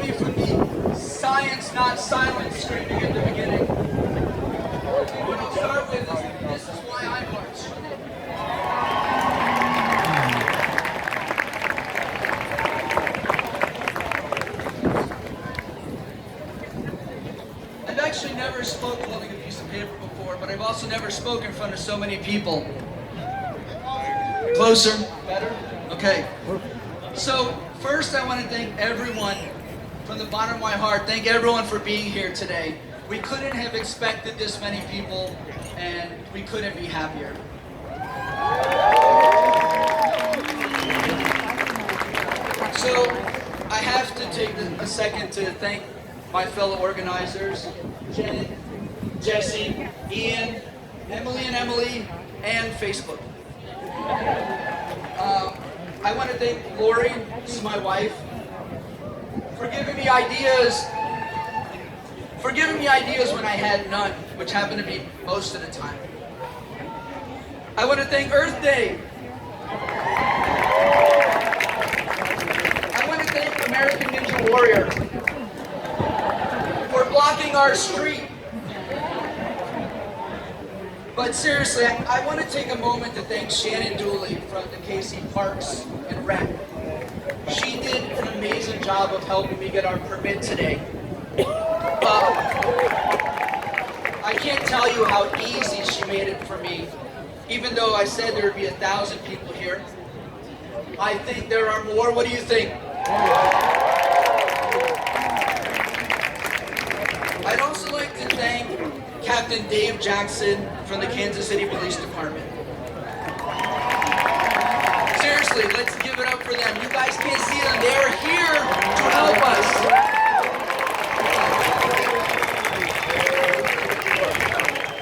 me for the science not silence screaming at the beginning. What I'll start with is, this is why I march. I've actually never spoken holding a piece of paper before, but I've also never spoken in front of so many people. Closer? Better? Okay. So, first I want to thank everyone from the bottom of my heart. Thank everyone for being here today. We couldn't have expected this many people, and we couldn't be happier. So, I have to take a second to thank my fellow organizers, Janet, Jesse, Ian, Emily, and Facebook. I want to thank Lori, this is my wife, for giving me ideas when I had none, which happened to be most of the time. I want to thank Earth Day. I want to thank American Ninja Warrior for blocking our street. But seriously, I want to take a moment to thank Shannon Dooley from the KC Parks and Rec. She did an amazing job of helping me get our permit today. I can't tell you how easy she made it for me. Even though I said there would be 1,000 people here, I think there are more. What do you think? I'd also like to thank Captain Dave Jackson from the Kansas City Police Department. Seriously, let's give it up for them. You guys can't see them. They're here to help us.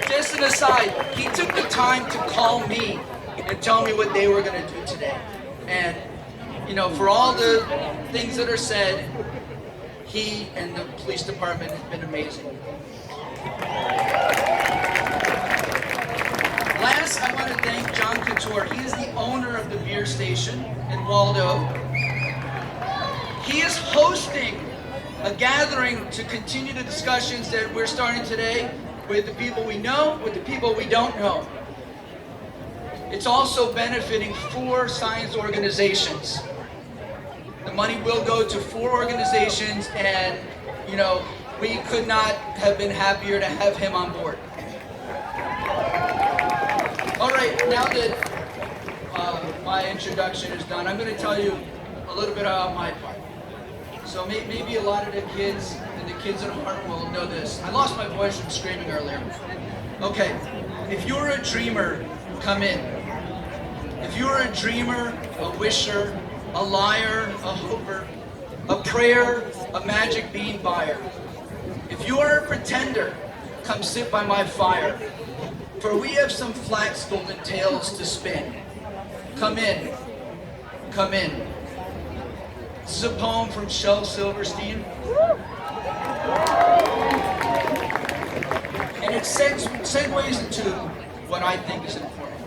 Just an aside, he took the time to call me and tell me what they were going to do today. And, you know, for all the things that are said, he and the police department have been amazing. Last, I want to thank John Couture. He is the owner of the beer station in Waldo. He is hosting a gathering to continue the discussions that we're starting today with the people we know, with the people we don't know. It's also benefiting 4 science organizations. The money will go to 4 organizations, and, you know, we could not have been happier to have him on board. All right, now that my introduction is done, I'm going to tell you a little bit about my part. So maybe a lot of the kids and the kids at heart will know this. I lost my voice from screaming earlier. Okay, if you're a dreamer, come in. If you're a dreamer, a wisher, a liar, a hoper, a prayer, a magic bean buyer. If you are a pretender, come sit by my fire. For we have some flax golden tales to spin. Come in, come in. This is a poem from Shel Silverstein. And it segues into what I think is important.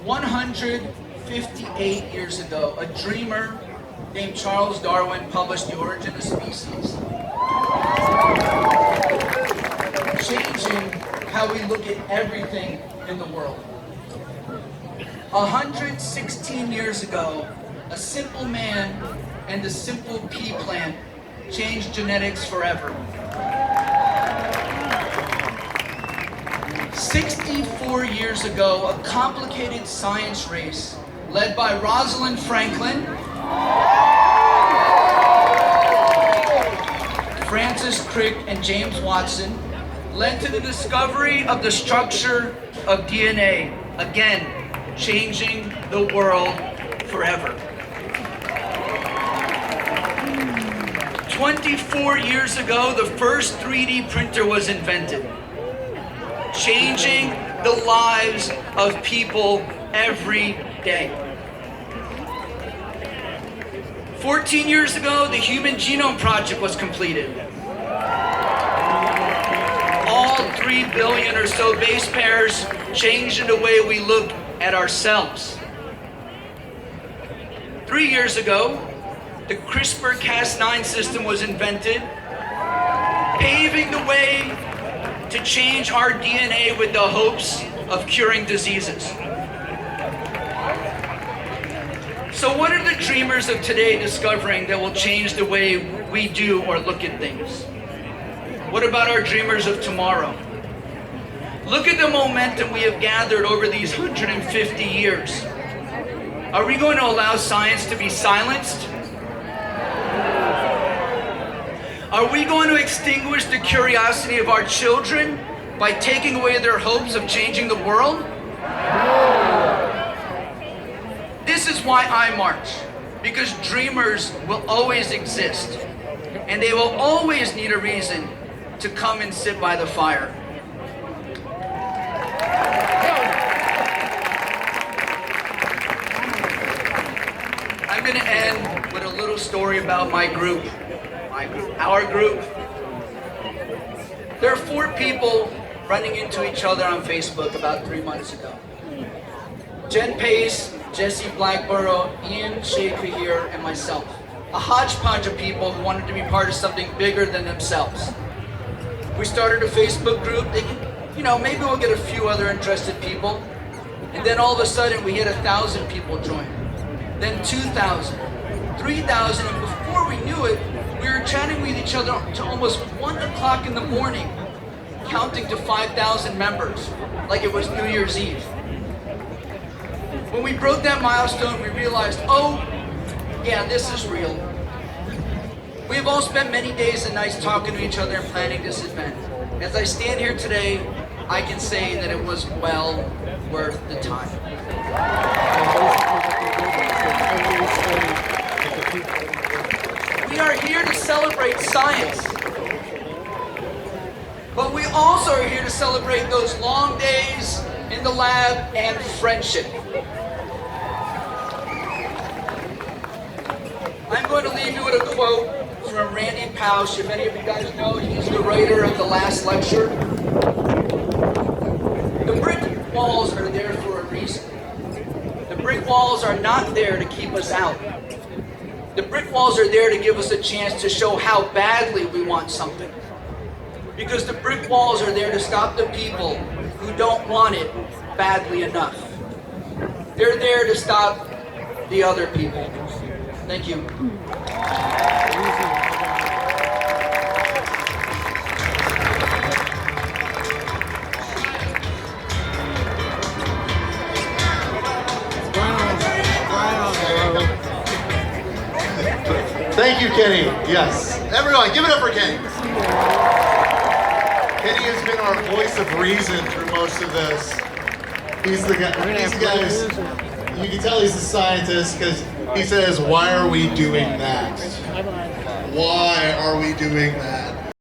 158 years ago, a dreamer named Charles Darwin published The Origin of Species, changing how we look at everything in the world. 116 years ago, a simple man and a simple pea plant changed genetics forever. 64 years ago, a complicated science race led by Rosalind Franklin, Francis Crick, and James Watson led to the discovery of the structure of DNA, again, changing the world forever. 24 years ago, the first 3D printer was invented, changing the lives of people every day. 14 years ago, the Human Genome Project was completed. All 3 billion or so base pairs changing the way we look at ourselves. 3 years ago, the CRISPR-Cas9 system was invented, paving the way to change our DNA with the hopes of curing diseases. So what are the dreamers of today discovering that will change the way we do or look at things? What about our dreamers of tomorrow? Look at the momentum we have gathered over these 150 years. Are we going to allow science to be silenced? Are we going to extinguish the curiosity of our children by taking away their hopes of changing the world? This is why I march, because dreamers will always exist, and they will always need a reason to come and sit by the fire. I'm going to end with a little story about my group, our group. There are 4 people running into each other on Facebook about 3 months ago. Jen Pace, Jesse Blackborough, Ian Shaker, and myself. A hodgepodge of people who wanted to be part of something bigger than themselves. We started a Facebook group thinking, maybe we'll get a few other interested people. And then all of a sudden we hit 1,000 people join. Then 2,000, 3,000, and before we knew it, we were chatting with each other to almost 1 o'clock in the morning, counting to 5,000 members, like it was New Year's Eve. When we broke that milestone, we realized, oh, yeah, this is real. We have all spent many days and nights talking to each other and planning this event. As I stand here today, I can say that it was well worth the time. We are here to celebrate science, but we also are here to celebrate those long days in the lab and friendship. I'm going to leave you with a quote from Randy Pausch. If any of you guys know, he's the writer of The Last Lecture. The brick walls are there for a reason. The brick walls are not there to keep us out. The brick walls are there to give us a chance to show how badly we want something. Because the brick walls are there to stop the people who don't want it badly enough. They're there to stop the other people. Thank you. Thank you, Kenny. Yes. Everyone, give it up for Kenny. Kenny has been our voice of reason through most of this. He's the guy, you can tell he's a scientist because he says, why are we doing that? Why are we doing that?